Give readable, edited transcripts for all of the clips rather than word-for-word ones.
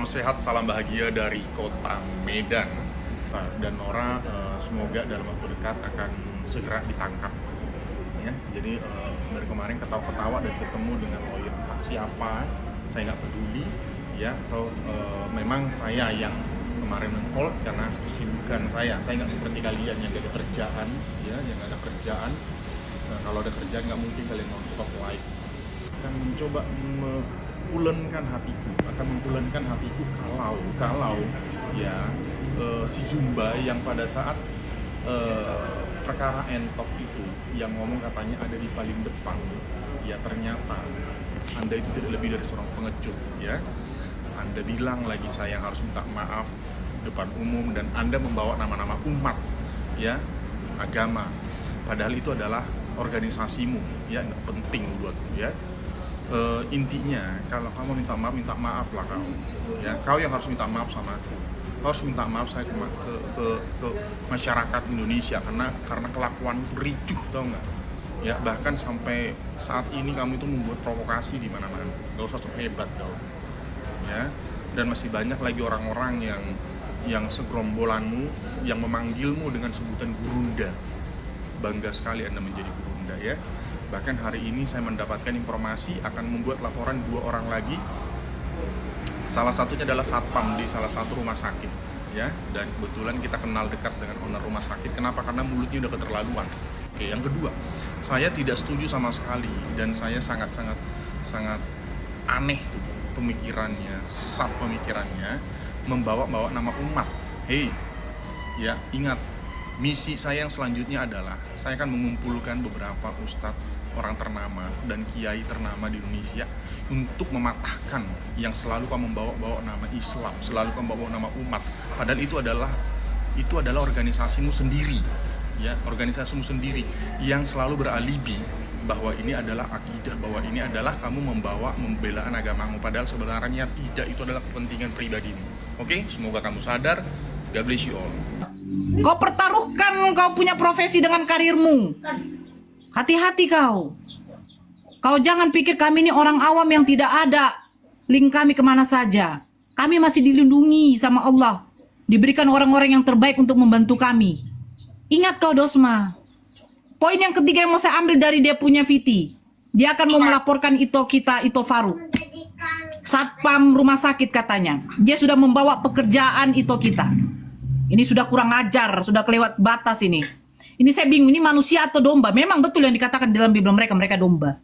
Salam sehat, salam bahagia dari kota Medan. Dan Nora semoga dalam waktu dekat akan segera ditangkap. Ya, jadi dari kemarin ketawa-ketawa dan ketemu dengan lawyer entah siapa, saya nggak peduli, ya. Atau memang saya yang kemarin meng-call karena kesibukan saya nggak seperti kalian yang gak ada kerjaan, ya, yang gak ada kerjaan. Kalau ada kerjaan nggak mungkin kalian nonton live. Akan mencoba akan membulankan hatiku kalau ya si Jumba yang pada saat perkara entok itu yang ngomong katanya ada di paling depan, ya ternyata Anda itu tidak lebih dari seorang pengecut, ya. Anda bilang lagi saya harus minta maaf depan umum dan Anda membawa nama-nama umat, ya, agama, padahal itu adalah organisasimu, ya, nggak penting buat, ya. Intinya kalau kamu minta maaf lah kau, ya, kau yang harus minta maaf sama aku. Kau harus minta maaf saya ke masyarakat Indonesia karena kelakuan ricuh, tau nggak, ya. Bahkan sampai saat ini kamu itu membuat provokasi di mana-mana. Gak usah sok hebat kau, ya. Dan masih banyak lagi orang-orang yang segerombolanmu yang memanggilmu dengan sebutan gurunda. Bangga sekali Anda menjadi gurunda, ya. Bahkan hari ini saya mendapatkan informasi akan membuat laporan 2 orang lagi. Salah satunya adalah satpam di salah satu rumah sakit, ya. Dan kebetulan kita kenal dekat dengan owner rumah sakit. Kenapa? Karena mulutnya udah keterlaluan. Oke, yang kedua, saya tidak setuju sama sekali dan saya sangat aneh tuh pemikirannya, sesat pemikirannya, membawa nama umat. Hei, ya, ingat, misi saya yang selanjutnya adalah saya akan mengumpulkan beberapa ustadz, orang ternama dan kiai ternama di Indonesia untuk mematahkan yang selalu kamu membawa nama Islam, selalu kamu membawa nama umat. Padahal itu adalah organisasimu sendiri, ya, organisasimu sendiri yang selalu beralibi bahwa ini adalah akidah, bahwa ini adalah kamu membawa pembelaan agamamu, padahal sebenarnya tidak, itu adalah kepentingan pribadimu. Oke, semoga kamu sadar. God bless you all. Kau pertaruhkan kau punya profesi dengan karirmu. Hati-hati kau. Kau jangan pikir kami ini orang awam yang tidak ada link kami kemana saja. Kami masih dilindungi sama Allah. Diberikan orang-orang yang terbaik untuk membantu kami. Ingat kau, Dosma. Poin yang ketiga yang mau saya ambil dari dia punya Viti. Dia akan mau melaporkan Ito Faruk. Satpam rumah sakit katanya. Dia sudah membawa pekerjaan Ito kita. Ini sudah kurang ajar, sudah kelewat batas ini. Ini saya bingung, ini manusia atau domba? Memang betul yang dikatakan dalam Bible mereka domba.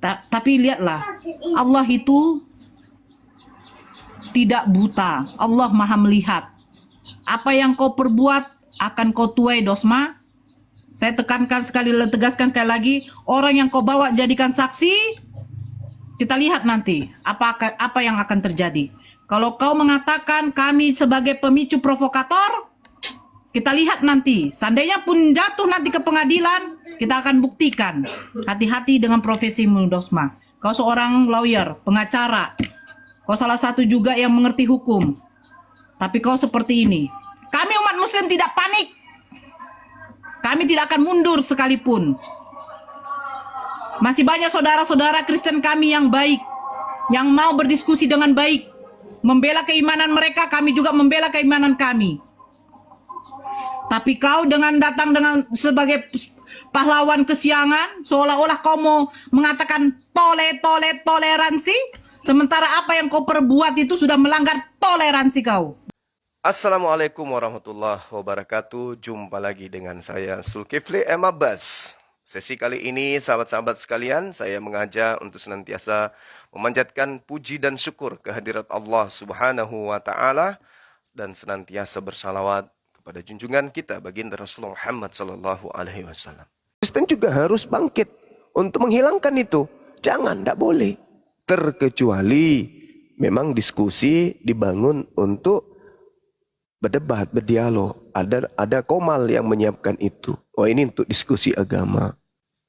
Tapi lihatlah, Allah itu tidak buta. Allah maha melihat. Apa yang kau perbuat akan kau tuai, Dosma. Saya tegaskan sekali lagi, orang yang kau bawa jadikan saksi, kita lihat nanti apa yang akan terjadi. Kalau kau mengatakan kami sebagai pemicu provokator, kita lihat nanti. Seandainya pun jatuh nanti ke pengadilan, kita akan buktikan. Hati-hati dengan profesimu, Dosma. Kau seorang lawyer, pengacara. Kau salah satu juga yang mengerti hukum. Tapi kau seperti ini. Kami umat muslim tidak panik. Kami tidak akan mundur sekalipun. Masih banyak saudara-saudara Kristen kami yang baik, yang mau berdiskusi dengan baik, membela keimanan mereka, kami juga membela keimanan kami. Tapi kau dengan datang dengan sebagai pahlawan kesiangan, seolah-olah kau mau mengatakan toleransi, sementara apa yang kau perbuat itu sudah melanggar toleransi kau. Assalamualaikum warahmatullahi wabarakatuh. Jumpa lagi dengan saya Zulkifli M. Abbas. Sesi kali ini sahabat-sahabat sekalian, saya mengajak untuk senantiasa memanjatkan puji dan syukur kehadirat Allah Subhanahu wa taala dan senantiasa bersalawat kepada junjungan kita baginda Rasulullah Muhammad sallallahu alaihi wasallam. Kristen juga harus bangkit untuk menghilangkan itu. Jangan, tidak boleh. Terkecuali memang diskusi dibangun untuk berdebat, berdialog. Ada komal yang menyiapkan itu. Oh, ini untuk diskusi agama.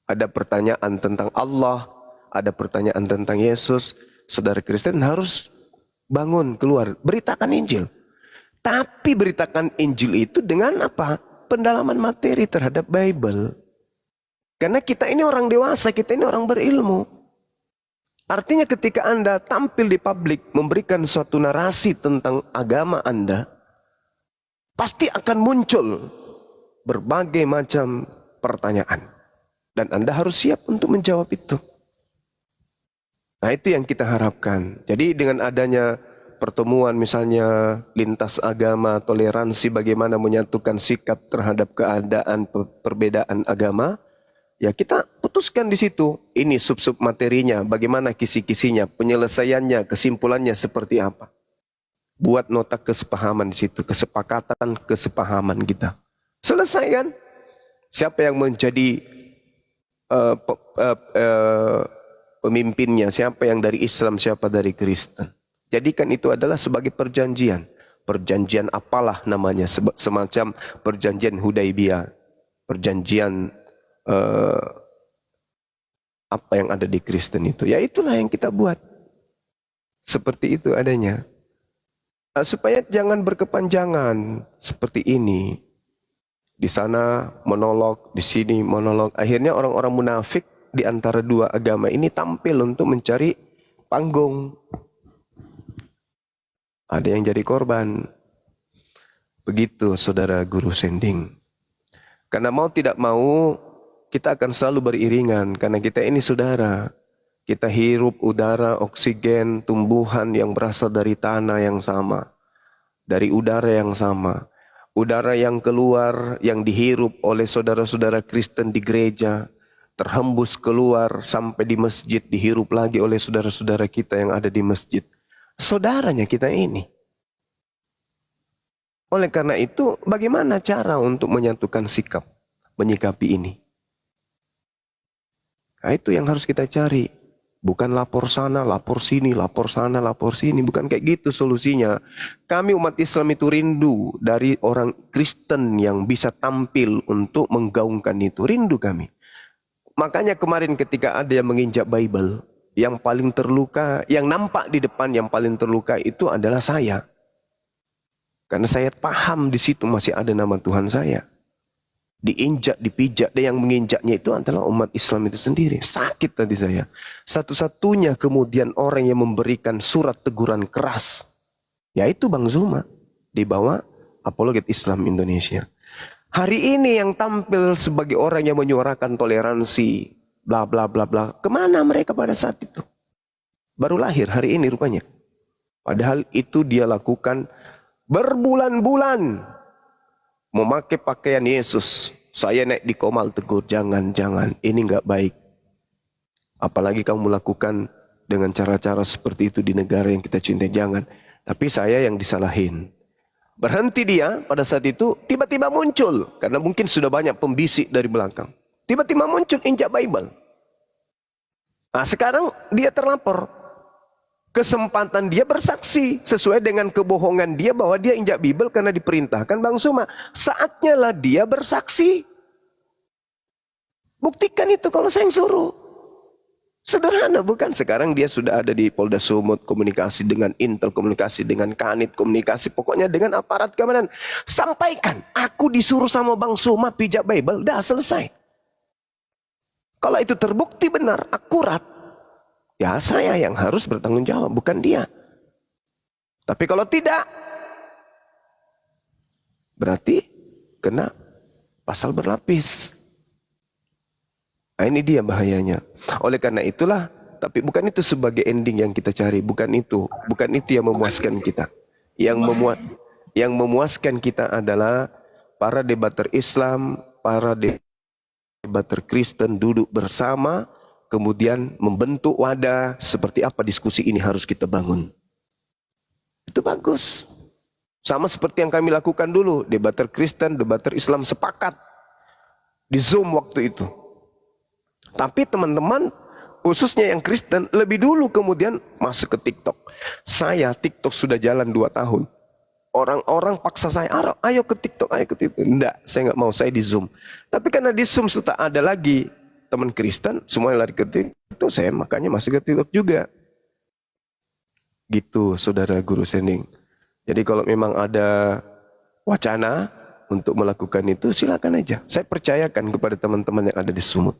Ada pertanyaan tentang Allah, ada pertanyaan tentang Yesus. Saudara Kristen harus bangun, keluar, beritakan Injil. Tapi beritakan Injil itu dengan apa? Pendalaman materi terhadap Bible. Karena kita ini orang dewasa, kita ini orang berilmu. Artinya ketika Anda tampil di publik memberikan suatu narasi tentang agama Anda, pasti akan muncul berbagai macam pertanyaan. Dan Anda harus siap untuk menjawab itu. Nah, itu yang kita harapkan. Jadi dengan adanya pertemuan misalnya lintas agama, toleransi, bagaimana menyatukan sikap terhadap keadaan perbedaan agama, ya kita putuskan di situ. Ini sub-sub materinya, bagaimana kisi-kisinya, penyelesaiannya, kesimpulannya seperti apa. Buat nota kesepahaman di situ, kesepakatan, kesepahaman kita. Selesai kan? Siapa yang menjadi pemimpinnya, siapa yang dari Islam, siapa dari Kristen. Jadikan itu adalah sebagai perjanjian. Perjanjian apalah namanya, semacam perjanjian Hudaibiyah. Perjanjian apa yang ada di Kristen itu. Ya itulah yang kita buat. Seperti itu adanya. Supaya jangan berkepanjangan seperti ini. Di sana monolog, di sini monolog. Akhirnya orang-orang munafik di antara dua agama ini tampil untuk mencari panggung. Ada yang jadi korban. Begitu saudara guru sending. Karena mau tidak mau kita akan selalu beriringan. Karena kita ini saudara. Kita hirup udara, oksigen, tumbuhan yang berasal dari tanah yang sama. Dari udara yang sama. Udara yang keluar, yang dihirup oleh saudara-saudara Kristen di gereja. Terhembus keluar sampai di masjid, dihirup lagi oleh saudara-saudara kita yang ada di masjid. Saudaranya kita ini. Oleh karena itu, bagaimana cara untuk menyatukan sikap, menyikapi ini? Nah, itu yang harus kita cari. Bukan lapor sana, lapor sini, lapor sana, lapor sini. Bukan kayak gitu solusinya. Kami umat Islam itu rindu dari orang Kristen yang bisa tampil untuk menggaungkan itu. Rindu kami. Makanya kemarin ketika ada yang menginjak Bible, yang paling terluka, yang nampak di depan yang paling terluka itu adalah saya. Karena saya paham di situ masih ada nama Tuhan saya. Diinjak, dipijak, dan yang menginjaknya itu adalah umat Islam itu sendiri. Sakit tadi saya. Satu-satunya kemudian orang yang memberikan surat teguran keras, yaitu Bang Zuma, di bawah Apologet Islam Indonesia. Hari ini yang tampil sebagai orang yang menyuarakan toleransi, bla bla bla bla. Kemana mereka pada saat itu? Baru lahir hari ini rupanya. Padahal itu dia lakukan berbulan-bulan. Memakai pakaian Yesus. Saya naik di Komal tegur, jangan, ini nggak baik. Apalagi kamu lakukan dengan cara-cara seperti itu di negara yang kita cintai, jangan. Tapi saya yang disalahin. Berhenti dia pada saat itu, tiba-tiba muncul. Karena mungkin sudah banyak pembisik dari belakang. Tiba-tiba muncul injak Bible. Nah sekarang dia terlapor. Kesempatan dia bersaksi sesuai dengan kebohongan dia bahwa dia injak Bible karena diperintahkan Bang Zuma. Saatnya lah dia bersaksi. Buktikan itu kalau saya yang suruh. Sederhana bukan? Sekarang dia sudah ada di Polda Sumut, komunikasi dengan Intel, komunikasi dengan Kanit, komunikasi pokoknya dengan aparat keamanan. Sampaikan, aku disuruh sama Bang Zuma pijak Bible, dah selesai. Kalau itu terbukti benar, akurat, ya saya yang harus bertanggung jawab, bukan dia. Tapi kalau tidak, berarti kena pasal berlapis. Nah ini dia bahayanya. Oleh karena itulah, tapi bukan itu sebagai ending yang kita cari. Bukan itu yang memuaskan kita. Yang memuaskan kita adalah para debater Islam, para debater Kristen duduk bersama, kemudian membentuk wadah seperti apa diskusi ini harus kita bangun. Itu bagus. Sama seperti yang kami lakukan dulu, debater Kristen, debater Islam sepakat di Zoom waktu itu. Tapi teman-teman, khususnya yang Kristen, lebih dulu kemudian masuk ke TikTok. Saya TikTok sudah jalan 2 tahun. Orang-orang paksa saya, ayo ke TikTok, ayo ke TikTok. Enggak, saya nggak mau, saya di Zoom. Tapi karena di Zoom sudah ada lagi teman Kristen, semuanya lari ke TikTok, saya makanya masuk ke TikTok juga. Gitu, saudara guru sending. Jadi kalau memang ada wacana untuk melakukan itu, silakan aja. Saya percayakan kepada teman-teman yang ada di Sumut.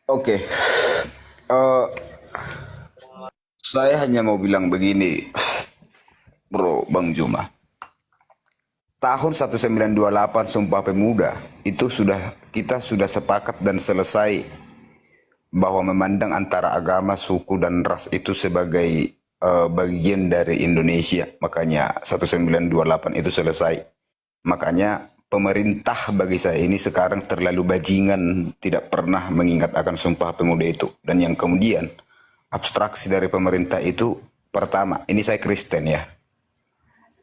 Oke. Eh, saya hanya mau bilang begini, Bro Bang Juma. Tahun 1928 Sumpah Pemuda itu kita sudah sepakat dan selesai bahwa memandang antara agama, suku dan ras itu sebagai bagian dari Indonesia. Makanya 1928 itu selesai. Makanya pemerintah bagi saya ini sekarang terlalu bajingan, tidak pernah mengingat akan Sumpah Pemuda itu. Dan yang kemudian abstraksi dari pemerintah itu, pertama, ini saya Kristen ya.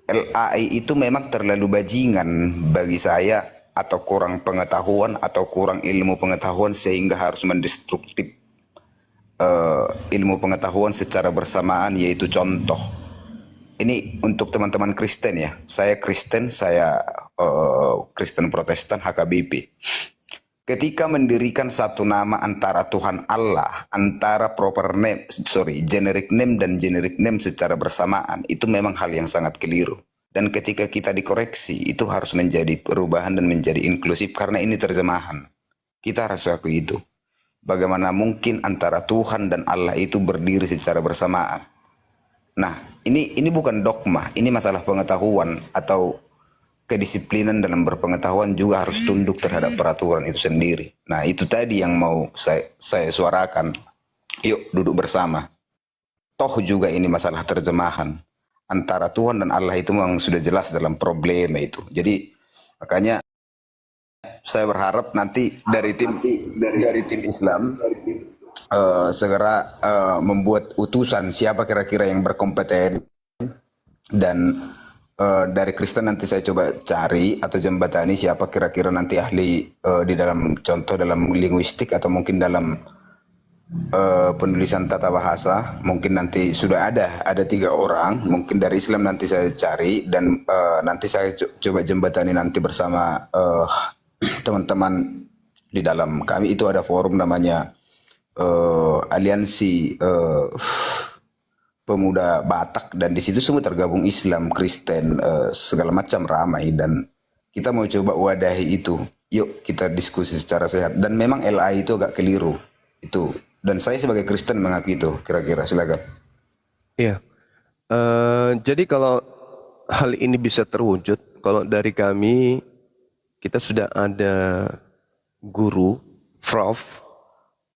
LAI itu memang terlalu bajingan bagi saya, atau kurang pengetahuan atau kurang ilmu pengetahuan sehingga harus mendestruktif ilmu pengetahuan secara bersamaan, yaitu contoh. Ini untuk teman-teman Kristen ya. Saya Kristen, saya Kristen Protestan HKBP. Ketika mendirikan satu nama antara Tuhan Allah, antara generic name dan generic name secara bersamaan, itu memang hal yang sangat keliru. Dan ketika kita dikoreksi, itu harus menjadi perubahan dan menjadi inklusif karena ini terjemahan. Kita harus akui itu. Bagaimana mungkin antara Tuhan dan Allah itu berdiri secara bersamaan? Nah, ini bukan dogma, ini masalah pengetahuan atau kedisiplinan dalam berpengetahuan juga harus tunduk terhadap peraturan itu sendiri. Nah, itu tadi yang mau saya suarakan. Yuk duduk bersama. Toh juga ini masalah terjemahan. Antara Tuhan dan Allah itu memang sudah jelas dalam problema itu. Jadi makanya saya berharap nanti dari tim Islam segera membuat utusan siapa kira-kira yang berkompeten, dan dari Kristen nanti saya coba cari atau jembatani siapa kira-kira nanti ahli di dalam contoh dalam linguistik atau mungkin dalam penulisan tata bahasa. Mungkin nanti sudah ada 3 orang, mungkin dari Islam nanti saya cari, dan nanti saya coba jembatani nanti bersama teman-teman di dalam kami itu ada forum namanya Aliansi Pemuda Batak, dan di situ semua tergabung Islam, Kristen, segala macam ramai, dan kita mau coba wadahi itu. Yuk kita diskusi secara sehat. Dan memang LAI itu agak keliru itu, dan saya sebagai Kristen mengakui itu. Kira-kira silakan. Iya. Jadi kalau hal ini bisa terwujud, kalau dari kami kita sudah ada guru, Prof,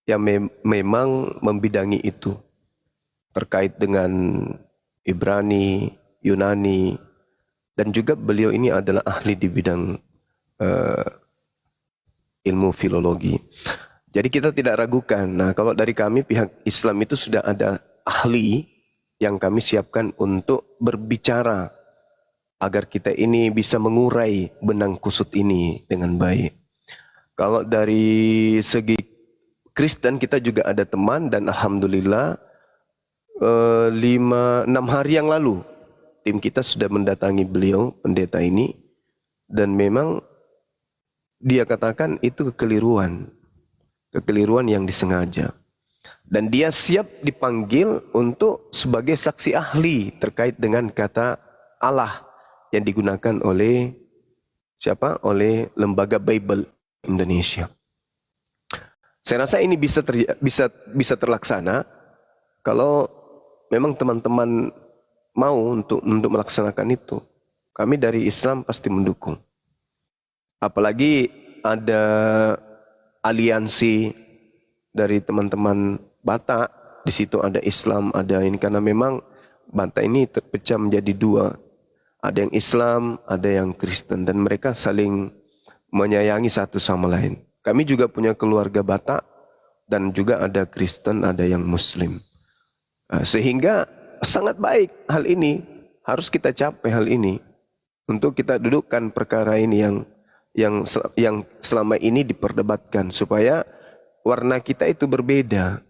yang memang membidangi itu terkait dengan Ibrani, Yunani, dan juga beliau ini adalah ahli di bidang ilmu filologi. Jadi kita tidak ragukan. Nah, kalau dari kami pihak Islam itu sudah ada ahli yang kami siapkan untuk berbicara agar kita ini bisa mengurai benang kusut ini dengan baik. Kalau dari segi Kristen kita juga ada teman, dan alhamdulillah 5-6 hari yang lalu tim kita sudah mendatangi beliau, pendeta ini, dan memang dia katakan itu kekeliruan yang disengaja, dan dia siap dipanggil untuk sebagai saksi ahli terkait dengan kata Allah yang digunakan oleh siapa? Oleh Lembaga Bible Indonesia. Saya rasa ini bisa terlaksana kalau memang teman-teman mau untuk melaksanakan itu. Kami dari Islam pasti mendukung. Apalagi ada aliansi dari teman-teman Batak, di situ ada Islam, ada ini, karena memang Batak ini terpecah menjadi 2. Ada yang Islam, ada yang Kristen, dan mereka saling menyayangi satu sama lain. Kami juga punya keluarga Batak, dan juga ada Kristen, ada yang Muslim. Sehingga sangat baik hal ini, harus kita capai hal ini untuk kita dudukkan perkara ini yang selama ini diperdebatkan, supaya warna kita itu berbeda.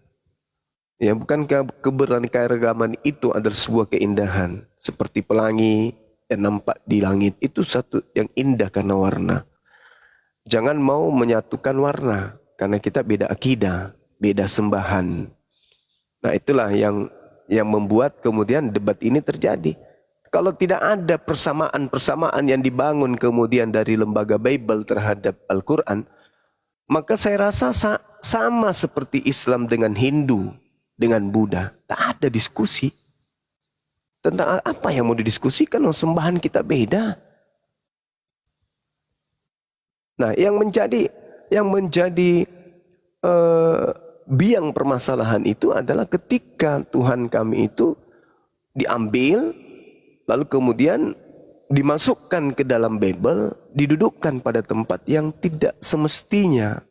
Ya, bukankah keberagaman itu adalah sebuah keindahan, seperti pelangi yang nampak di langit, itu satu yang indah karena warna. Jangan mau menyatukan warna karena kita beda akidah, beda sembahan. Nah, itulah yang membuat kemudian debat ini terjadi. Kalau tidak ada persamaan-persamaan yang dibangun kemudian dari lembaga Bible terhadap Al-Quran, maka saya rasa sama seperti Islam dengan Hindu, dengan Buddha. Tak ada diskusi. Tentang apa yang mau didiskusikan, sembahan kita beda. Nah, yang menjadi biang permasalahan itu adalah ketika Tuhan kami itu diambil, lalu kemudian dimasukkan ke dalam Bible, didudukkan pada tempat yang tidak semestinya.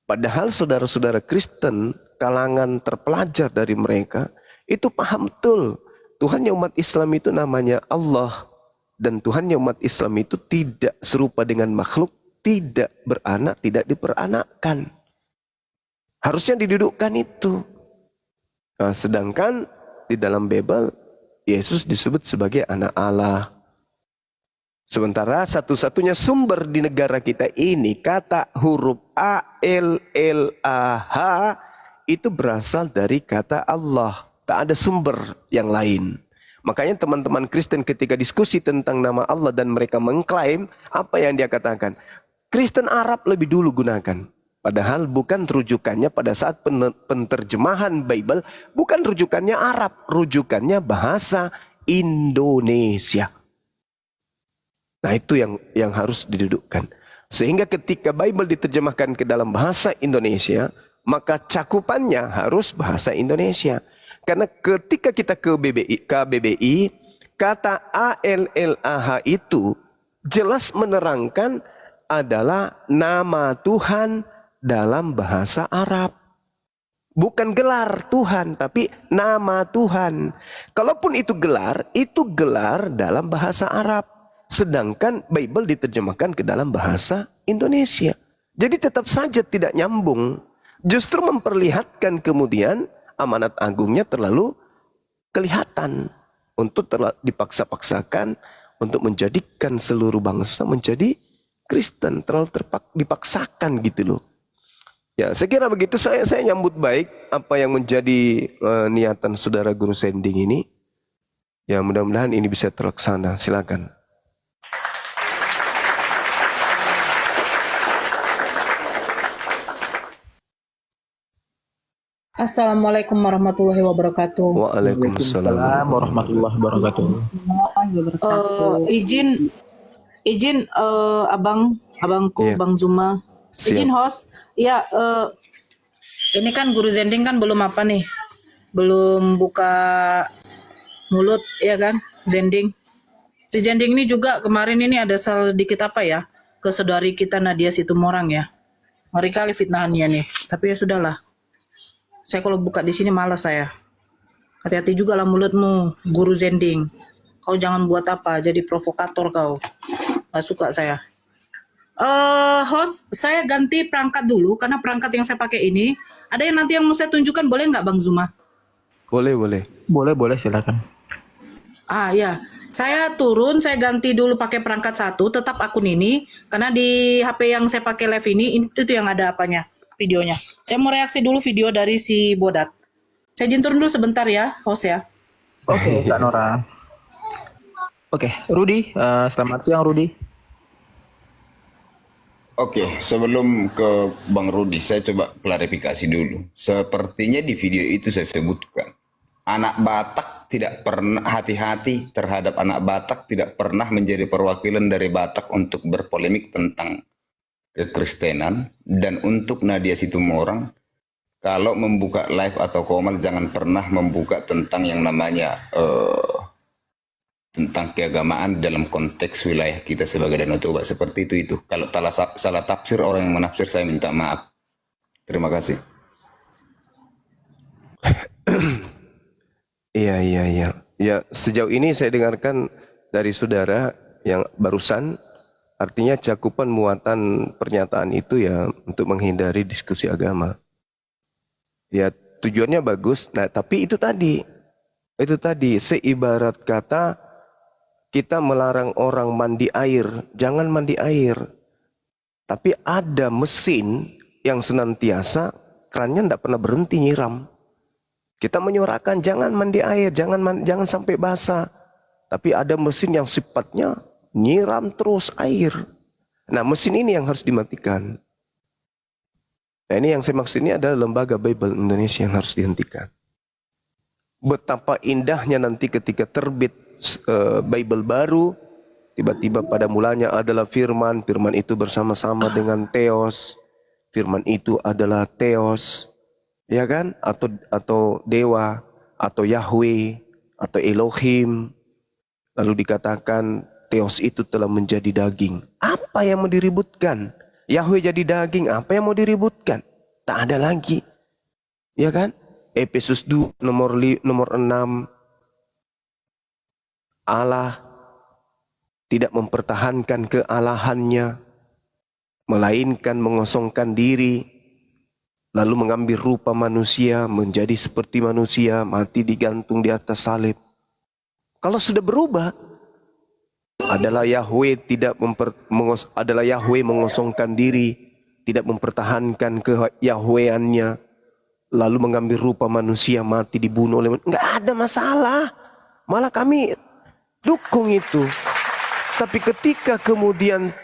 Padahal saudara-saudara Kristen, kalangan terpelajar dari mereka, itu paham betul. Tuhannya umat Islam itu namanya Allah. Dan Tuhannya umat Islam itu tidak serupa dengan makhluk, tidak beranak, tidak diperanakkan. Harusnya didudukkan itu. Nah, sedangkan di dalam Bible, Yesus disebut sebagai anak Allah. Sementara satu-satunya sumber di negara kita ini, kata huruf A, L, L, A, H, itu berasal dari kata Allah. Tak ada sumber yang lain. Makanya teman-teman Kristen ketika diskusi tentang nama Allah dan mereka mengklaim, apa yang dia katakan? Kristen Arab lebih dulu gunakan. Padahal bukan rujukannya pada saat penterjemahan Bible, bukan rujukannya Arab, rujukannya bahasa Indonesia. Nah, itu yang harus didudukkan. Sehingga ketika Bible diterjemahkan ke dalam bahasa Indonesia, maka cakupannya harus bahasa Indonesia. Karena ketika kita ke KBBI, kata ALLAH itu jelas menerangkan adalah nama Tuhan dalam bahasa Arab. Bukan gelar Tuhan, tapi nama Tuhan. Kalaupun itu gelar dalam bahasa Arab. Sedangkan Bible diterjemahkan ke dalam bahasa Indonesia. Jadi tetap saja tidak nyambung. Justru memperlihatkan kemudian amanat agungnya terlalu kelihatan. Untuk dipaksa-paksakan untuk menjadikan seluruh bangsa menjadi Kristen. Terlalu dipaksakan gitu loh. Ya, saya kira begitu. Saya nyambut baik apa yang menjadi niatan saudara guru sending ini. Ya, mudah-mudahan ini bisa terlaksana. Silakan. Assalamualaikum warahmatullahi wabarakatuh. Waalaikumsalam warahmatullahi wabarakatuh. Izin abangku Iya. Bang Zuma. Siap. Izin host. Ya, ini kan guru Zending kan belum apa nih? Belum buka mulut ya kan, Zending. Si Zending ini juga kemarin ini ada salah dikit apa ya ke saudari kita Nadia Situmorang ya. Ngeri kali fitnahannya nih. Tapi ya sudahlah. Saya kalau buka di sini malas saya. Hati-hati juga lah mulutmu, guru Zending. Kau jangan buat apa, jadi provokator kau. Gak suka saya. Host, saya ganti perangkat dulu karena perangkat yang saya pakai ini ada yang nanti yang mau saya tunjukkan, boleh nggak Bang Zuma? Boleh. Boleh silakan. Ah ya, saya turun, saya ganti dulu pakai perangkat satu, tetap akun ini karena di HP yang saya pakai live ini itu tuh yang ada apanya, videonya. Saya mau reaksi dulu video dari si Bodat. Saya izin turun dulu sebentar ya, host ya. Oke, Kak Nora. Oke, Rudi, selamat siang Rudi. Oke, sebelum ke Bang Rudi, saya coba klarifikasi dulu. Sepertinya di video itu saya sebutkan, anak Batak tidak pernah, hati-hati terhadap anak Batak, tidak pernah menjadi perwakilan dari Batak untuk berpolemik tentang kekristenan. Dan untuk Nadia Situmorang, kalau membuka live atau komal jangan pernah membuka tentang yang namanya tentang keagamaan dalam konteks wilayah kita sebagai Danau Toba, seperti itu. Kalau salah tafsir orang yang menafsir, saya minta maaf. Terima kasih. Iya. Ya, sejauh ini saya dengarkan dari saudara yang barusan, artinya cakupan muatan pernyataan itu ya untuk menghindari diskusi agama. Ya, tujuannya bagus. Nah, tapi itu tadi seibarat kata kita melarang orang mandi air, jangan mandi air. Tapi ada mesin yang senantiasa kerannya tidak pernah berhenti nyiram. Kita menyuarakan jangan mandi air, jangan sampai basah. Tapi ada mesin yang sifatnya nyiram terus air. Nah, mesin ini yang harus dimatikan. Nah, ini yang saya maksud ini adalah lembaga Bible Indonesia yang harus dihentikan. Betapa indahnya nanti ketika terbit Bible baru, tiba-tiba pada mulanya adalah firman, firman itu bersama-sama dengan Theos, firman itu adalah Theos, ya kan? Atau dewa, atau Yahweh, atau Elohim. Lalu dikatakan Theos itu telah menjadi daging. Apa yang mau diributkan? Yahweh jadi daging, apa yang mau diributkan? Tak ada lagi. Ya kan? Efesus 2 nomor 6. Allah tidak mempertahankan kealahannya, melainkan mengosongkan diri, lalu mengambil rupa manusia, menjadi seperti manusia, mati digantung di atas salib. Kalau sudah berubah, adalah Yahweh adalah Yahweh mengosongkan diri, tidak mempertahankan ke-Yahweannya, lalu mengambil rupa manusia, mati dibunuh oleh manusia. Nggak ada masalah. Malah kami dukung itu. Tapi ketika kemudian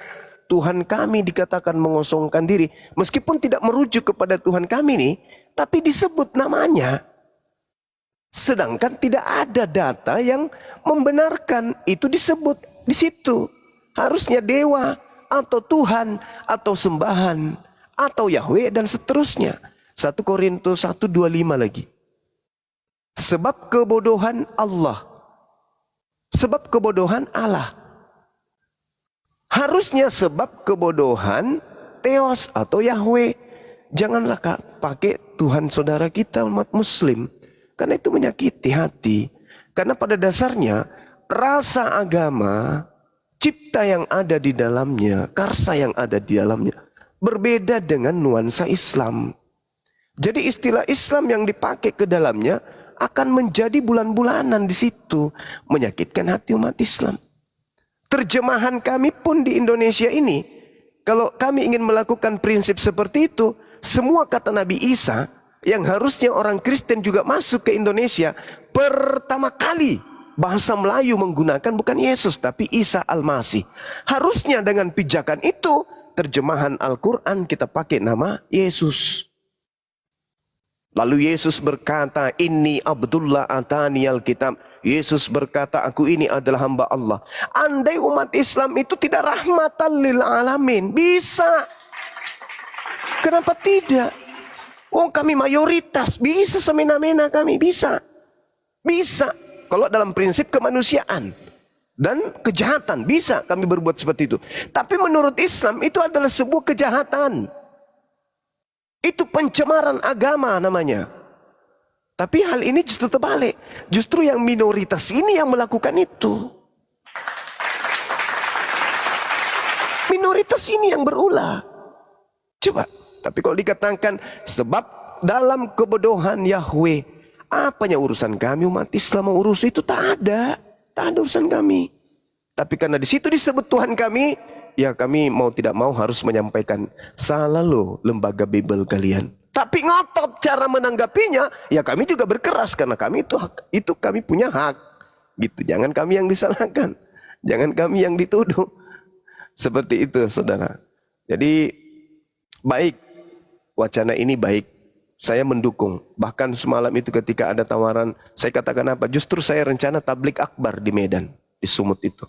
Tuhan kami dikatakan mengosongkan diri, meskipun tidak merujuk kepada Tuhan kami nih, tapi disebut namanya. Sedangkan tidak ada data yang membenarkan itu disebut di situ. Harusnya dewa atau Tuhan atau sembahan atau Yahweh dan seterusnya. 1 Korintus 1:25 lagi. Sebab kebodohan Allah. Sebab kebodohan Allah. Harusnya sebab kebodohan Theos atau Yahweh. Janganlah pakai Tuhan saudara kita umat muslim. Karena itu menyakiti hati. Karena pada dasarnya rasa agama, cipta yang ada di dalamnya, karsa yang ada di dalamnya, berbeda dengan nuansa Islam. Jadi istilah Islam yang dipakai ke dalamnya akan menjadi bulan-bulanan di situ. Menyakitkan hati umat Islam. Terjemahan kami pun di Indonesia ini, kalau kami ingin melakukan prinsip seperti itu, semua kata Nabi Isa yang harusnya orang Kristen juga masuk ke Indonesia, pertama kali bahasa Melayu menggunakan bukan Yesus tapi Isa Al-Masih. Harusnya dengan pijakan itu terjemahan Al-Quran kita pakai nama Yesus. Lalu Yesus berkata, Inni Abdullah atani al-kitab. Yesus berkata, aku ini adalah hamba Allah. Andai umat Islam itu tidak rahmatan lil alamin, bisa. Kenapa tidak? Oh, kami mayoritas, bisa semena-mena kami, bisa. Bisa. Kalau dalam prinsip kemanusiaan dan kejahatan, bisa kami berbuat seperti itu. Tapi menurut Islam itu adalah sebuah kejahatan. Itu pencemaran agama namanya. Tapi hal ini justru terbalik. Justru yang minoritas ini yang melakukan itu. Minoritas ini yang berulah. Coba. Tapi kalau dikatakan sebab dalam kebodohan Yahweh, apanya urusan kami umat Islam mau urus itu? Tak ada. Tak ada urusan kami. Tapi karena di situ disebut Tuhan kami, ya kami mau tidak mau harus menyampaikan, salah loh lembaga Bible kalian. Tapi ngotot cara menanggapinya, ya kami juga berkeras karena kami itu kami punya hak. Gitu. Jangan kami yang disalahkan. Jangan kami yang dituduh. Seperti itu, saudara. Jadi baik, wacana ini baik. Saya mendukung. Bahkan semalam itu ketika ada tawaran, saya katakan apa? Justru saya rencana tablik akbar di Medan, di Sumut itu.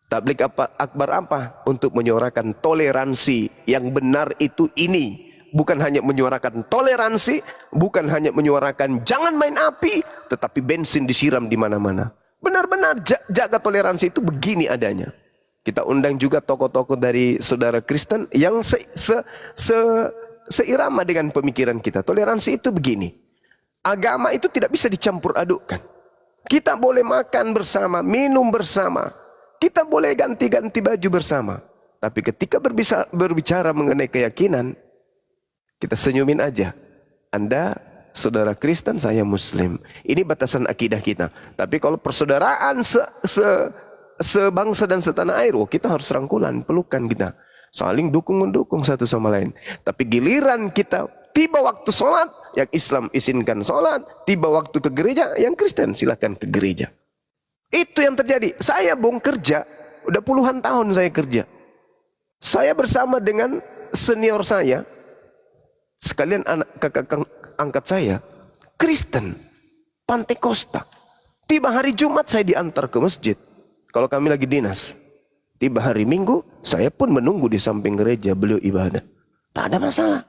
Tablik akbar apa? Untuk menyuarakan toleransi yang benar itu ini. Bukan hanya menyuarakan toleransi, bukan hanya menyuarakan jangan main api, tetapi bensin disiram di mana-mana. Benar-benar jaga toleransi itu begini adanya. Kita undang juga tokoh-tokoh dari saudara Kristen yang seirama dengan pemikiran kita. Toleransi itu begini. Agama itu tidak bisa dicampur adukkan. Kita boleh makan bersama, minum bersama. Kita boleh ganti-ganti baju bersama. Tapi ketika berbicara mengenai keyakinan, kita senyumin aja. Anda saudara Kristen, saya Muslim. Ini batasan akidah kita. Tapi kalau persaudaraan sebangsa dan setanah air, kita harus rangkulan, pelukan kita. Saling dukung-mendukung satu sama lain. Tapi giliran kita tiba waktu sholat, yang Islam izinkan sholat. Tiba waktu ke gereja, yang Kristen silakan ke gereja. Itu yang terjadi. Saya kerja, udah puluhan tahun saya kerja. Saya bersama dengan senior saya, sekalian anak kakak angkat saya, Kristen, Pantekosta. Tiba hari Jumat saya diantar ke masjid. Kalau kami lagi dinas. Tiba hari Minggu, saya pun menunggu di samping gereja beliau ibadah. Tak ada masalah.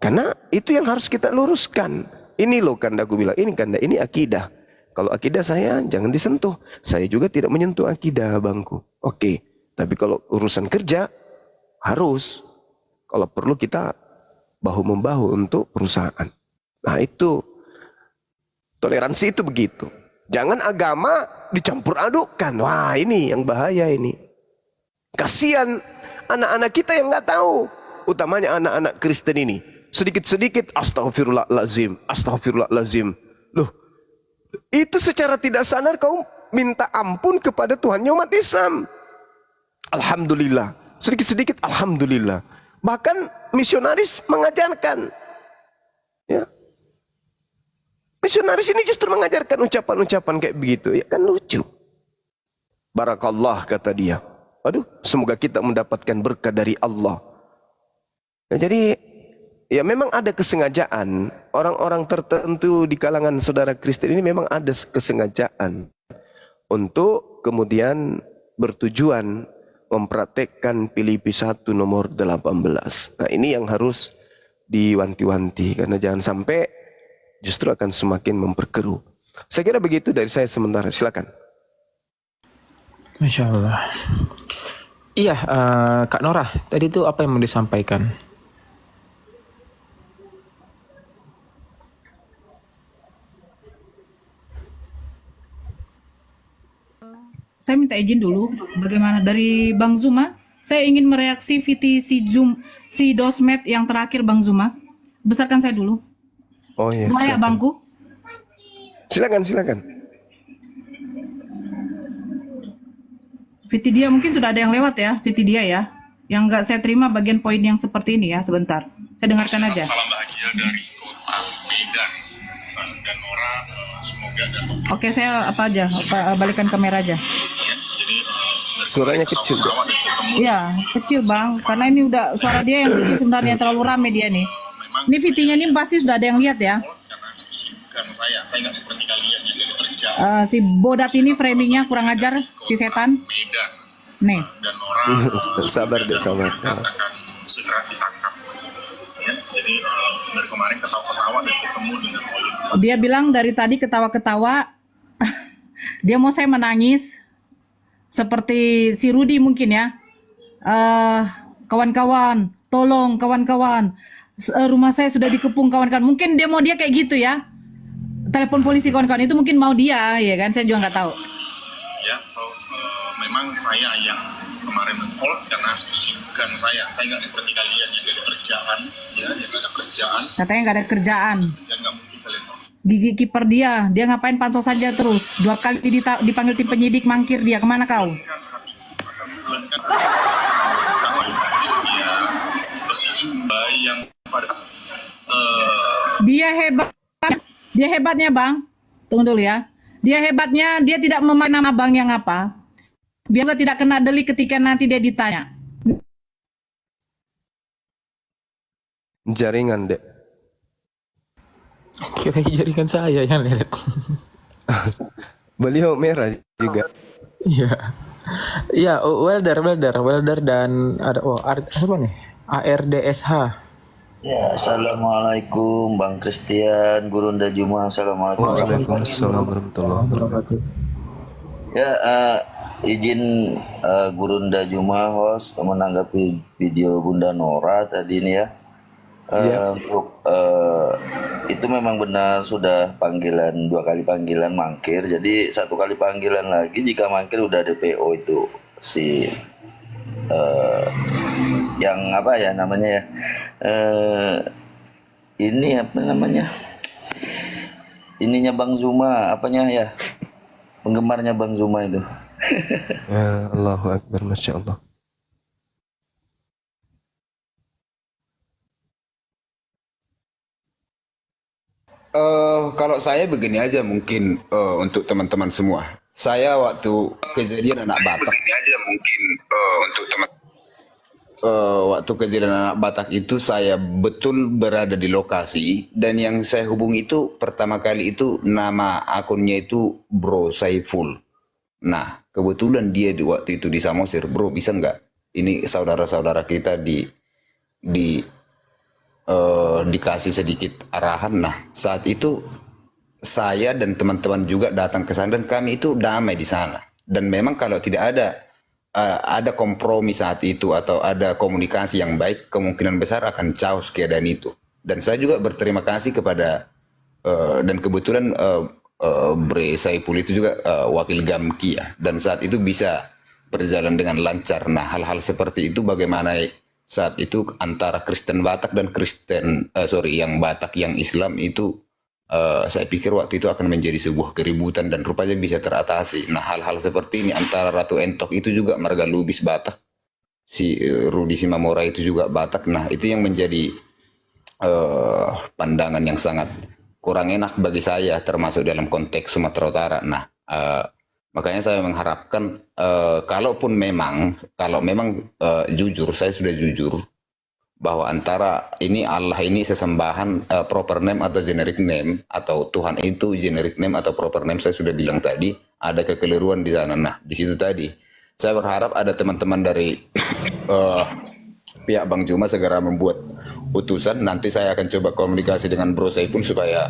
Karena itu yang harus kita luruskan. Ini loh kanda aku bilang, ini kanda, ini akidah. Kalau akidah saya jangan disentuh. Saya juga tidak menyentuh akidah bangku. Oke, tapi kalau urusan kerja harus. Kalau perlu kita bahu-membahu untuk perusahaan. Nah itu, toleransi itu begitu. Jangan agama dicampur adukkan. Wah ini yang bahaya ini. Kasihan anak-anak kita yang nggak tahu. Utamanya anak-anak Kristen ini. Sedikit-sedikit astagfirullahalazim, astagfirullahalazim. Loh, itu secara tidak sadar kau minta ampun kepada Tuhannya umat Islam. Alhamdulillah. Sedikit-sedikit alhamdulillah. Bahkan misionaris mengajarkan. Ya. Misionaris ini justru mengajarkan ucapan-ucapan kayak begitu. Ya kan lucu. Barakallah kata dia. Aduh, semoga kita mendapatkan berkah dari Allah. Ya, jadi ya memang ada kesengajaan. Orang-orang tertentu di kalangan saudara Kristen ini memang ada kesengajaan untuk kemudian bertujuan mempraktekkan Filipi 1 nomor 18. Nah ini yang harus diwanti-wanti. Karena jangan sampai justru akan semakin memperkeruh. Saya kira begitu dari saya sementara. Silakan. Masya Allah. Iya, Kak Norah, tadi itu apa yang mau disampaikan? Saya minta izin dulu. Bagaimana dari Bang Zuma? Saya ingin mereaksi VT si Dosmet yang terakhir Bang Zuma. Besarkan saya dulu. Oh iya. Boleh ya bangku? Silakan. VT dia mungkin sudah ada yang lewat ya, VT dia ya. Yang nggak saya terima bagian poin yang seperti ini ya, sebentar. Saya dengarkan aja. Salam bahagia dari kota Medan dan Nora, semoga dan Oke, saya balikan kamera aja. Suaranya kecil. Iya, kecil Bang. Karena ini udah suara dia yang kecil sebenarnya, terlalu rame dia nih. Ini VT-nya ini pasti sudah ada yang lihat ya. karena bukan saya nggak seperti kalian yang dari kerja Si Bodat ini framingnya kurang ajar, si setan. Medan Nih, dan Nora. Sabar deh, sabar. Akan segera ditangkap. Ya, jadi dari kemarin ketawa-ketawa dan ketemu dengan Olim. dia bilang dari tadi ketawa-ketawa. Dia mau saya menangis. Seperti si Rudi mungkin ya. Kawan-kawan, tolong kawan-kawan. Rumah saya sudah dikepung kawan-kawan. Mungkin dia mau dia kayak gitu ya. Telepon polisi kawan-kawan itu mungkin mau dia, ya kan? Saya juga nggak tahu. Ya, atau memang saya yang kemarin men-hold karena kesibukan saya nggak seperti kalian yang ada kerjaan, ya, yang ada kerjaan, Katanya nggak ada kerjaan. dan nggak mungkin kalian tahu. Gigi kiper dia ngapain pansos saja terus. 2 kali dipanggil tim penyidik, mangkir dia. Kemana kau? Yang pada Dia hebatnya Bang. Tunggu dulu ya. Dia hebatnya, dia tidak memakai nama Bang yang apa. Dia juga tidak kena delik ketika nanti dia ditanya. Jaringan dek. Kira jaringan saya yang lihat. Beliau merah juga. Iya. Iya, welder dan ada apa nih? ARDSH. Ya, assalamualaikum Bang Christian, Gurunda Juma, assalamualaikum. Waalaikumsalam warahmatullahi wabarakatuh. Ya, izin Gurunda Juma host menanggapi video Bunda Nora tadi ini ya. Untuk itu memang benar sudah panggilan 2 kali panggilan mangkir. Jadi 1 kali panggilan lagi jika mangkir udah DPO itu si yang apa ya namanya ya, ini apa namanya, ininya Bang Zuma, apanya ya, penggemarnya Bang Zuma itu. Ya, Allahu Akbar, Masya Allah. Kalau saya begini aja mungkin untuk teman-teman semua. Saya waktu kejadian anak Batak. Begini aja mungkin untuk teman. waktu kejadian anak Batak itu saya betul berada di lokasi, dan yang saya hubungi itu pertama kali itu nama akunnya itu Bro Saiful. Nah, kebetulan dia di waktu itu di Samosir, bro bisa nggak? Ini saudara-saudara kita dikasih sedikit arahan. Nah, saat itu saya dan teman-teman juga datang ke sana dan kami itu damai di sana. Dan memang kalau tidak ada kompromi saat itu atau ada komunikasi yang baik, kemungkinan besar akan chaos keadaan itu. Dan saya juga berterima kasih kepada dan kebetulan Bre Saipul itu juga wakil Gamki ya, dan saat itu bisa berjalan dengan lancar. Nah, hal-hal seperti itu bagaimana saat itu antara Kristen Batak dan yang Batak yang Islam itu saya pikir waktu itu akan menjadi sebuah keributan dan rupanya bisa teratasi. Nah, hal-hal seperti ini antara Ratu Entok itu juga marga Lubis Batak, si Rudi Simamora itu juga Batak. Nah, itu yang menjadi pandangan yang sangat kurang enak bagi saya, termasuk dalam konteks Sumatera Utara. Nah, makanya saya mengharapkan kalaupun memang jujur, saya sudah jujur bahwa antara ini Allah ini sesembahan proper name atau generic name, atau Tuhan itu generic name atau proper name, saya sudah bilang tadi ada kekeliruan di sana. Nah, di situ tadi saya berharap ada teman-teman dari pihak Bang Juma segera membuat utusan. Nanti saya akan coba komunikasi dengan Bro Saiful supaya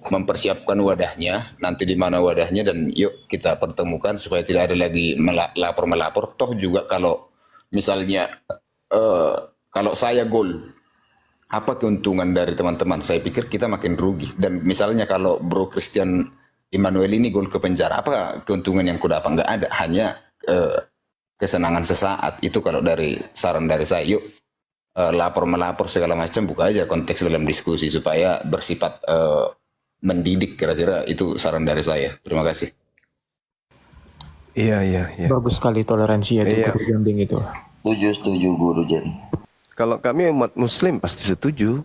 mempersiapkan wadahnya, nanti di mana wadahnya, dan yuk kita pertemukan supaya tidak ada lagi melapor. Toh juga kalau misalnya kalau saya gol, apa keuntungan dari teman-teman? Saya pikir kita makin rugi. Dan misalnya kalau Bro Christian Emmanuel ini gol ke penjara, apa keuntungan yang kudapat? Nggak ada, hanya kesenangan sesaat. Itu kalau dari saran dari saya, yuk melapor segala macam, buka aja konteks dalam diskusi supaya bersifat mendidik, kira-kira itu saran dari saya. Terima kasih. Iya. Bagus sekali toleransi ya, Iya. Guru Janding itu. Setuju Guru Jen. Kalau kami umat Muslim pasti setuju.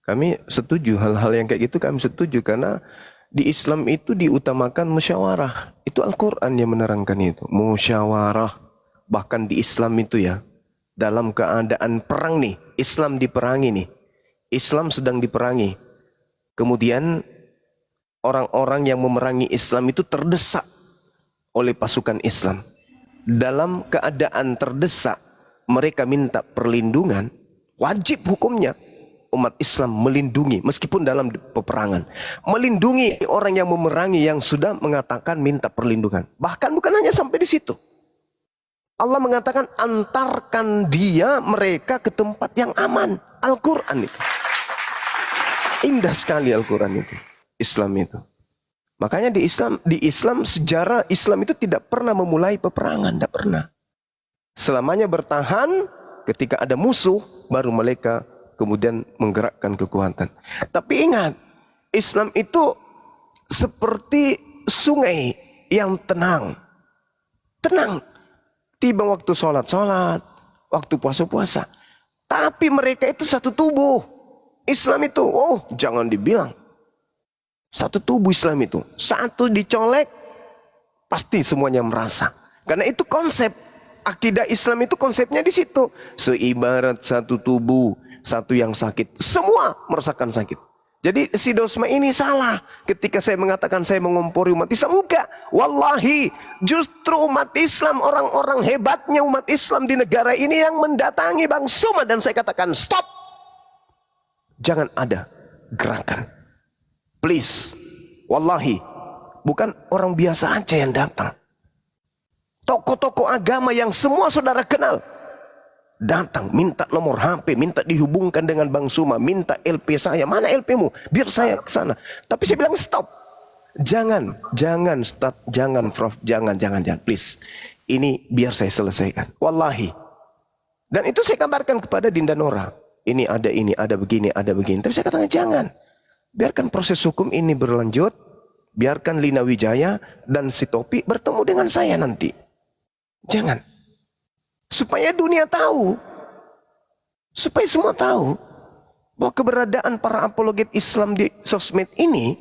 Kami setuju hal-hal yang kayak gitu, kami setuju karena di Islam itu diutamakan musyawarah. Itu Al-Quran yang menerangkan itu. Musyawarah. Bahkan di Islam itu ya, dalam keadaan perang nih, Islam diperangi nih. Islam sedang diperangi. Kemudian orang-orang yang memerangi Islam itu terdesak oleh pasukan Islam. Dalam keadaan terdesak, mereka minta perlindungan, wajib hukumnya umat Islam melindungi, meskipun dalam peperangan, melindungi orang yang memerangi yang sudah mengatakan minta perlindungan. Bahkan bukan hanya sampai di situ, Allah mengatakan antarkan mereka ke tempat yang aman. Al-Quran itu indah sekali, Al-Quran itu, Islam itu. Makanya di Islam sejarah Islam itu tidak pernah memulai peperangan, tidak pernah. Selamanya bertahan, ketika ada musuh baru mereka kemudian menggerakkan kekuatan. Tapi ingat, Islam itu seperti sungai yang tenang. Tenang. Tiba waktu sholat, waktu puasa. Tapi mereka itu satu tubuh. Islam itu, jangan dibilang. Satu tubuh Islam itu. Satu dicolek, pasti semuanya merasa. Karena itu konsep. Akidah Islam itu konsepnya di situ. Seibarat satu tubuh, satu yang sakit. Semua merasakan sakit. Jadi si Dosma ini salah. Ketika saya mengatakan saya mengompori umat Islam. Enggak. Wallahi, justru umat Islam, orang-orang hebatnya umat Islam di negara ini yang mendatangi Bang Suma. Dan saya katakan stop. Jangan ada gerakan. Please, wallahi, bukan orang biasa aja yang datang. Tokoh-tokoh agama yang semua saudara kenal datang, minta nomor HP, minta dihubungkan dengan Bang Suma, minta LP saya. Mana LP-mu? Biar saya ke sana. Tapi saya bilang stop. Jangan stop, jangan Prof, jangan, please. Ini biar saya selesaikan. Wallahi. Dan itu saya kabarkan kepada Dinda Nora. Ini ada begini. Tapi saya katakan jangan. Biarkan proses hukum ini berlanjut. Biarkan Lina Wijaya dan si Topi bertemu dengan saya nanti. Jangan. Supaya dunia tahu. Supaya semua tahu. Bahwa keberadaan para apologet Islam di sosmed ini.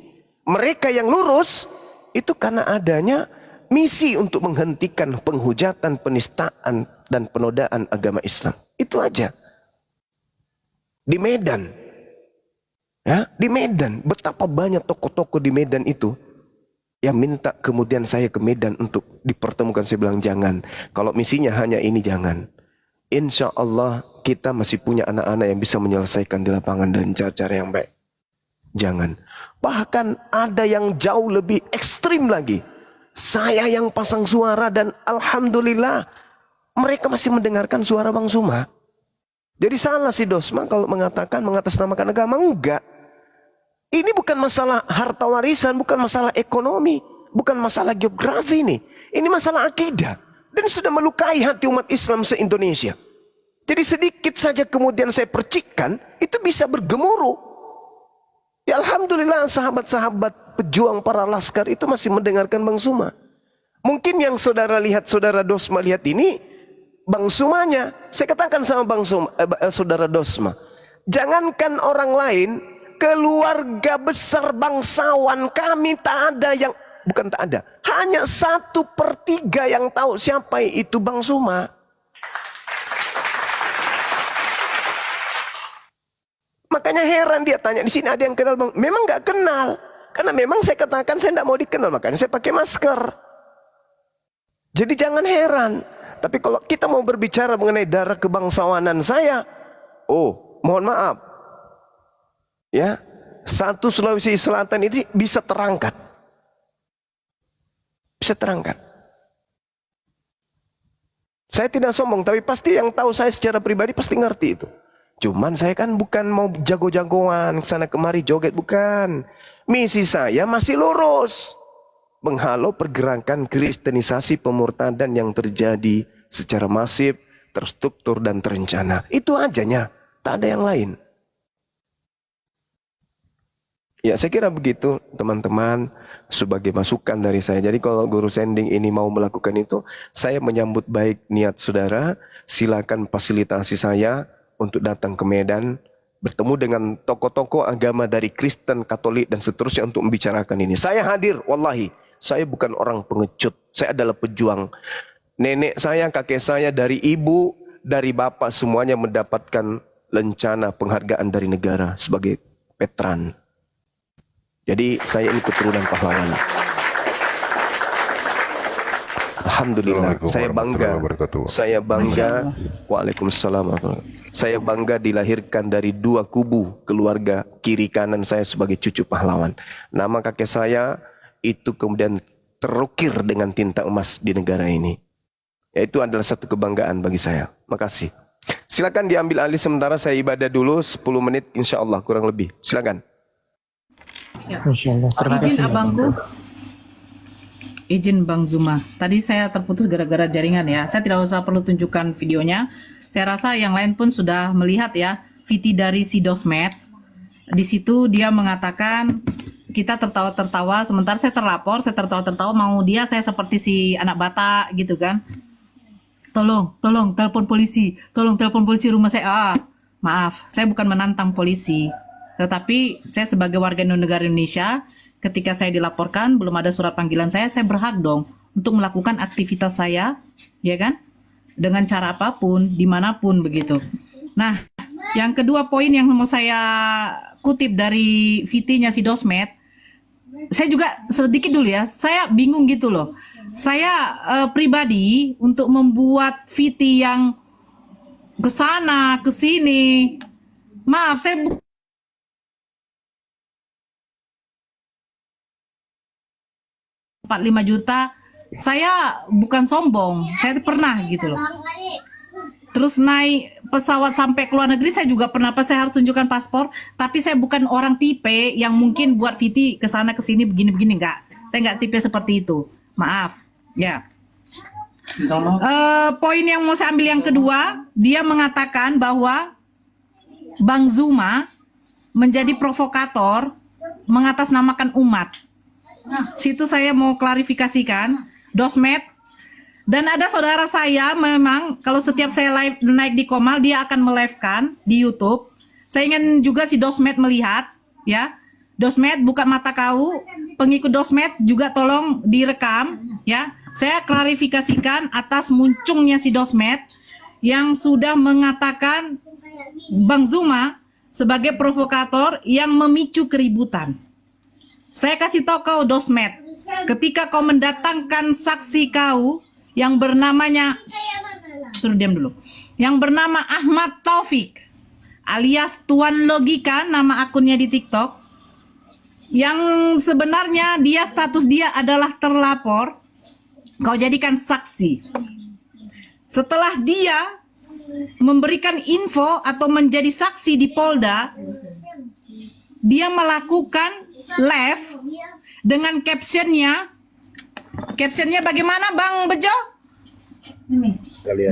Mereka yang lurus. Itu karena adanya misi untuk menghentikan penghujatan, penistaan dan penodaan agama Islam. Itu aja. Di Medan. Ya, di Medan. Betapa banyak tokoh-tokoh di Medan itu yang minta kemudian saya ke Medan untuk dipertemukan. Saya bilang jangan. Kalau misinya hanya ini, jangan. Insya Allah kita masih punya anak-anak yang bisa menyelesaikan di lapangan dan cara-cara yang baik. Jangan. Bahkan ada yang jauh lebih ekstrim lagi. Saya yang pasang suara dan alhamdulillah mereka masih mendengarkan suara Bang Zuma. Jadi salah si Dosma kalau mengatakan mengatasnamakan agama. Enggak. Ini bukan masalah harta warisan, bukan masalah ekonomi, bukan masalah geografi nih. Ini masalah akidah. Dan sudah melukai hati umat Islam se-Indonesia. Jadi sedikit saja kemudian saya percikkan, itu bisa bergemuruh. Ya alhamdulillah sahabat-sahabat pejuang para laskar itu masih mendengarkan Bang Zuma. Mungkin yang saudara lihat, saudara Dosma lihat ini, Bang Zumanya. Saya katakan sama Bang Zuma, saudara Dosma, jangankan orang lain, keluarga besar bangsawan kami tak ada yang, bukan tak ada, hanya 1/3 yang tahu siapa itu Bang Zuma. Makanya heran dia tanya, di sini ada yang kenal Bang? Memang nggak kenal, karena memang saya katakan saya tidak mau dikenal, makanya saya pakai masker. Jadi jangan heran. Tapi kalau kita mau berbicara mengenai darah kebangsawanan saya, oh mohon maaf, ya, satu Sulawesi Selatan ini bisa terangkat. Bisa terangkat. Saya tidak sombong, tapi pasti yang tahu saya secara pribadi pasti ngerti itu. Cuman saya kan bukan mau jago-jagoan kesana kemari joget, bukan. Misi saya masih lurus. Menghalau pergerakan kristenisasi pemurtadan yang terjadi secara masif, terstruktur dan terencana. Itu ajanya, tak ada yang lain. Ya saya kira begitu teman-teman, sebagai masukan dari saya. Jadi kalau Guru Sending ini mau melakukan itu, saya menyambut baik niat saudara. Silakan fasilitasi saya untuk datang ke Medan, bertemu dengan tokoh-tokoh agama dari Kristen, Katolik dan seterusnya untuk membicarakan ini. Saya hadir, wallahi. Saya bukan orang pengecut, saya adalah pejuang. Nenek saya, kakek saya, dari ibu, dari bapak semuanya mendapatkan lencana penghargaan dari negara sebagai veteran. Jadi saya ini keturunan pahlawan. Alhamdulillah, saya bangga. Saya bangga. Waalaikumsalam. Saya bangga dilahirkan dari dua kubu keluarga kiri kanan saya sebagai cucu pahlawan. Nama kakek saya itu kemudian terukir dengan tinta emas di negara ini. Itu adalah satu kebanggaan bagi saya. Makasih. Silakan diambil alih sementara, saya ibadah dulu 10 menit insya Allah kurang lebih. Silakan. Insyaallah. Terima Izin kasih. abangku. Izin Bang Zuma. Tadi saya terputus gara-gara jaringan ya. Saya tidak usah perlu tunjukkan videonya. Saya rasa yang lain pun sudah melihat ya. VT dari si Dosmet. Di situ dia mengatakan kita tertawa-tertawa, sementara saya terlapor, saya tertawa-tertawa, mau dia saya seperti si anak Batak gitu kan. Tolong telepon polisi, tolong telepon polisi rumah saya. Maaf, saya bukan menantang polisi. Tetapi saya sebagai warga negara Indonesia, ketika saya dilaporkan belum ada surat panggilan saya berhak dong untuk melakukan aktivitas saya, ya kan? Dengan cara apapun, dimanapun begitu. Nah, yang kedua poin yang mau saya kutip dari VT-nya si Dosmet, saya juga sedikit dulu ya, saya bingung gitu loh. Saya pribadi untuk membuat VT yang kesana, kesini, maaf saya 45 juta, saya bukan sombong, saya pernah gitu loh. Terus naik pesawat sampai ke luar negeri saya juga pernah, saya harus tunjukkan paspor, tapi saya bukan orang tipe yang mungkin buat VT ke sana ke sini begini-begini, enggak. Saya enggak tipe seperti itu. Maaf. Ya. Poin yang mau saya ambil yang kedua, dia mengatakan bahwa Bang Zuma menjadi provokator mengatasnamakan umat. Situ saya mau klarifikasikan, Dosmet. Dan ada saudara saya memang kalau setiap saya live naik di Komal dia akan melive-kan di YouTube. Saya ingin juga si Dosmet melihat ya. Dosmet buka mata kau, pengikut Dosmet juga tolong direkam ya. Saya klarifikasikan atas munculnya si Dosmet yang sudah mengatakan Bang Zuma sebagai provokator yang memicu keributan. Saya kasih tahu kau Dosmet, ketika kau mendatangkan saksi kau yang bernamanya, suruh diam dulu, yang bernama Ahmad Taufik alias Tuan Logika, nama akunnya di TikTok, yang sebenarnya dia status dia adalah terlapor, kau jadikan saksi. Setelah dia memberikan info atau menjadi saksi di Polda, dia melakukan live dengan captionnya bagaimana Bang Bejo?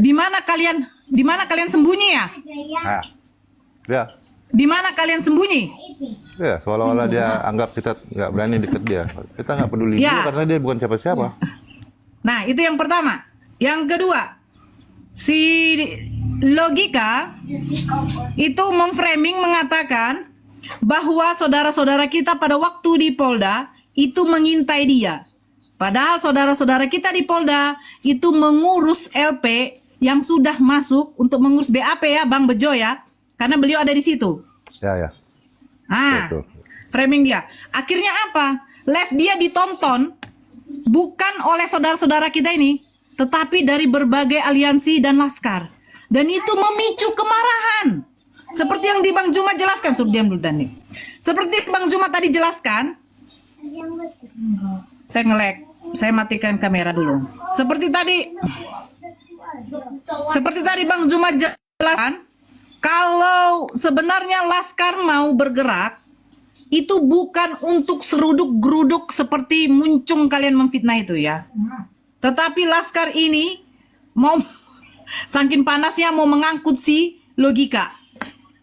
Di mana kalian sembunyi ya? Ya, Di mana kalian sembunyi? ya seolah-olah dia anggap kita nggak berani deket dia. Kita nggak peduli Ya. dia karena dia bukan siapa-siapa. Nah, itu yang pertama. Yang kedua, si Logika itu memframing mengatakan bahwa saudara-saudara kita pada waktu di Polda itu mengintai dia. Padahal saudara-saudara kita di Polda itu mengurus LP yang sudah masuk untuk mengurus BAP ya, Bang Bejo ya. Karena beliau ada di situ. Ya. Betul. Framing dia. Akhirnya apa? Live dia ditonton bukan oleh saudara-saudara kita ini, tetapi dari berbagai aliansi dan laskar. Dan itu memicu kemarahan. Seperti yang di Bang Juma jelaskan, diam dulu Dani. Seperti Bang Juma tadi jelaskan, saya nge-lag, saya matikan kamera dulu. Seperti tadi Bang Juma jelaskan, kalau sebenarnya laskar mau bergerak, itu bukan untuk seruduk-geruduk seperti muncung kalian memfitnah itu ya. Tetapi laskar ini mau saking panasnya mau mengangkut si Logika.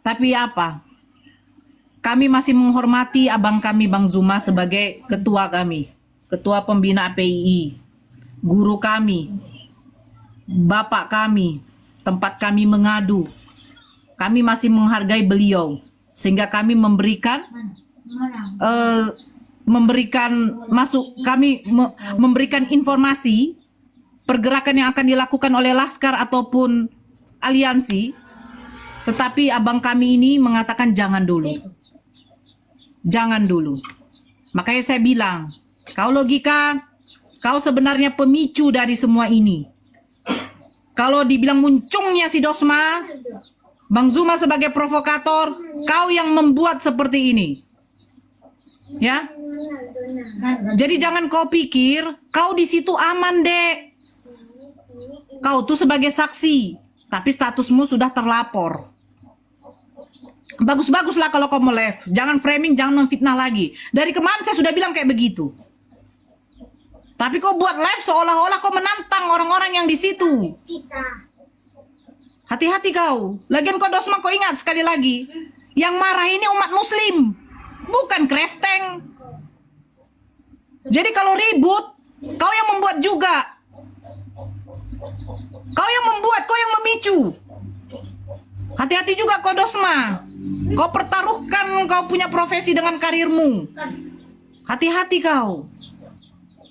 Tapi apa? Kami masih menghormati abang kami Bang Zuma sebagai ketua kami, ketua pembina PII, guru kami, bapak kami, tempat kami mengadu. Kami masih menghargai beliau sehingga kami memberikan memberikan informasi pergerakan yang akan dilakukan oleh laskar ataupun aliansi. Tetapi abang kami ini mengatakan jangan dulu. Jangan dulu. Makanya saya bilang, kau Logika, kau sebenarnya pemicu dari semua ini. Kalau dibilang muncungnya si Dosma, Bang Zuma sebagai provokator, kau yang membuat seperti ini. Ya. Jadi jangan kau pikir kau di situ aman, Dek. Kau tuh sebagai saksi, tapi statusmu sudah terlapor. Bagus-baguslah kalau kau mau live. Jangan framing, jangan memfitnah lagi. Dari kemarin saya sudah bilang kayak begitu. Tapi kau buat live seolah-olah kau menantang orang-orang yang di situ. Hati-hati kau. Lagian kau Dosma, kau ingat sekali lagi, yang marah ini umat muslim, bukan kresteng. Jadi kalau ribut, kau yang membuat juga. Kau yang membuat, kau yang memicu. Hati-hati juga kau Dosma. Kau pertaruhkan kau punya profesi dengan karirmu. Hati-hati kau.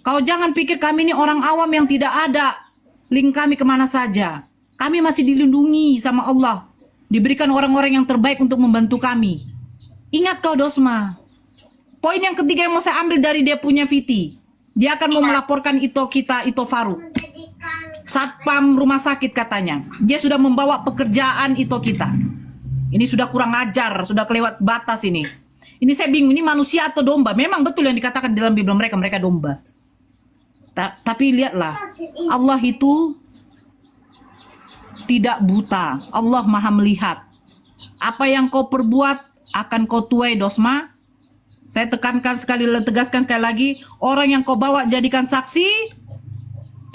Kau jangan pikir kami ini orang awam yang tidak ada link kami kemana saja. Kami masih dilindungi sama Allah. Diberikan orang-orang yang terbaik untuk membantu kami. Ingat kau Dosma. Poin yang ketiga yang mau saya ambil dari dia punya Viti. Dia akan mau melaporkan Ito Faruk. Satpam rumah sakit katanya. Dia sudah membawa pekerjaan Ito kita. Ini sudah kurang ajar, sudah kelewat batas ini. Ini saya bingung, ini manusia atau domba? Memang betul yang dikatakan dalam Bible mereka domba. Tapi lihatlah, Allah itu tidak buta. Allah maha melihat. Apa yang kau perbuat akan kau tuai Dosma. Saya tegaskan sekali lagi, orang yang kau bawa jadikan saksi,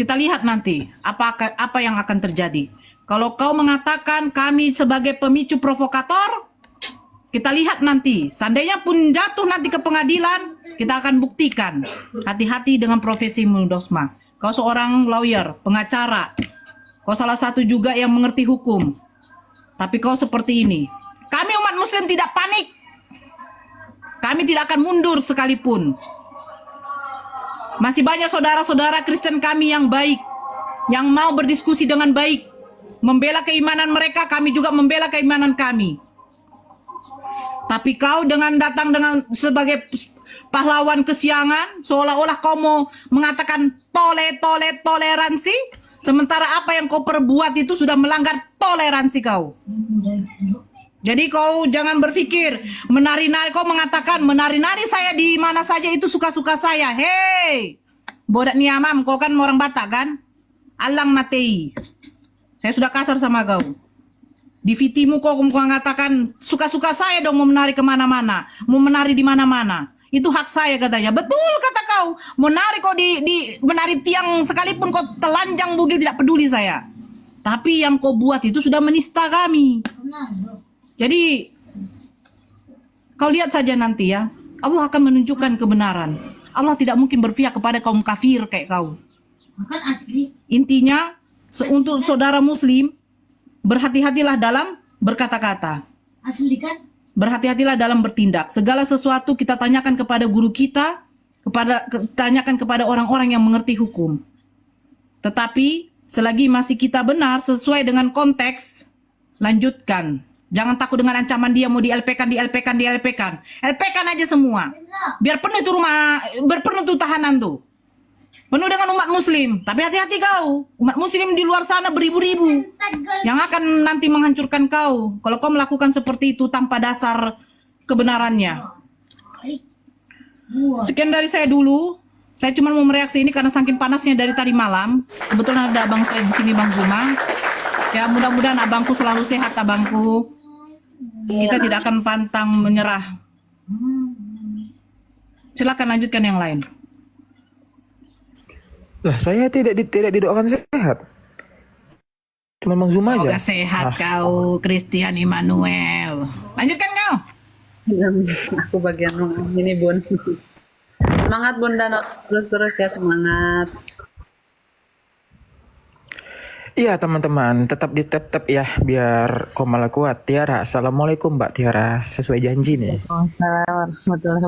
kita lihat nanti apa yang akan terjadi. Kalau kau mengatakan kami sebagai pemicu provokator, kita lihat nanti. Seandainya pun jatuh nanti ke pengadilan, kita akan buktikan. Hati-hati dengan profesimu Dosma. Kau seorang lawyer, pengacara. Kau salah satu juga yang mengerti hukum. Tapi kau seperti ini. Kami umat muslim tidak panik. Kami tidak akan mundur sekalipun. Masih banyak saudara-saudara Kristen kami yang baik, yang mau berdiskusi dengan baik. membela keimanan mereka, kami juga membela keimanan kami. Tapi kau dengan datang dengan sebagai pahlawan kesiangan, seolah-olah kau mau mengatakan toleransi, sementara apa yang kau perbuat itu sudah melanggar toleransi kau. Jadi kau jangan berpikir menari-nari, kau mengatakan menari-nari saya di mana saja itu suka-suka saya. Hei, bodak niamam, kau kan orang Batak kan? Alang matei. Saya sudah kasar sama kau. Di vitimu kau mengatakan suka-suka saya dong mau menari kemana-mana, mau menari di mana-mana. Itu hak saya katanya. Betul kata kau. Menari kau di menari tiang sekalipun kau telanjang bugil tidak peduli saya. Tapi yang kau buat itu sudah menista kami. Jadi kau lihat saja nanti ya. Allah akan menunjukkan kebenaran. Allah tidak mungkin berpihak kepada kaum kafir kayak kau. Intinya untuk saudara muslim, berhati-hatilah dalam berkata-kata. Asli kan? Berhati-hatilah dalam bertindak. Segala sesuatu kita tanyakan kepada guru kita, tanyakan kepada orang-orang yang mengerti hukum. Tetapi selagi masih kita benar sesuai dengan konteks, lanjutkan. Jangan takut dengan ancaman dia mau di-LP-kan. LP-kan aja semua. Biar penuh itu rumah, berpenuh tuh tahanan tuh. Penuh dengan umat muslim. Tapi hati-hati kau. Umat muslim di luar sana beribu-ribu yang akan nanti menghancurkan kau kalau kau melakukan seperti itu tanpa dasar kebenarannya. Sekian dari saya dulu. Saya cuma mau mereaksi ini karena saking panasnya dari tadi malam. Kebetulan ada abang saya di sini, Bang Zuma. Ya mudah-mudahan abangku selalu sehat, abangku. Kita tidak akan pantang menyerah. Silakan lanjutkan yang lain. Lah, saya tidak didoakan sehat. Cuma Bang Zuma aja. Semoga sehat kau, Christian Immanuel. Lanjutkan kau. Aku bagian ini Bun. Semangat Bunda, terus ya, semangat. Iya teman-teman, tetap ya biar kau malah kuat. Tiara, assalamualaikum Mbak Tiara, sesuai janji nih. Waalaikumsalam warahmatullahi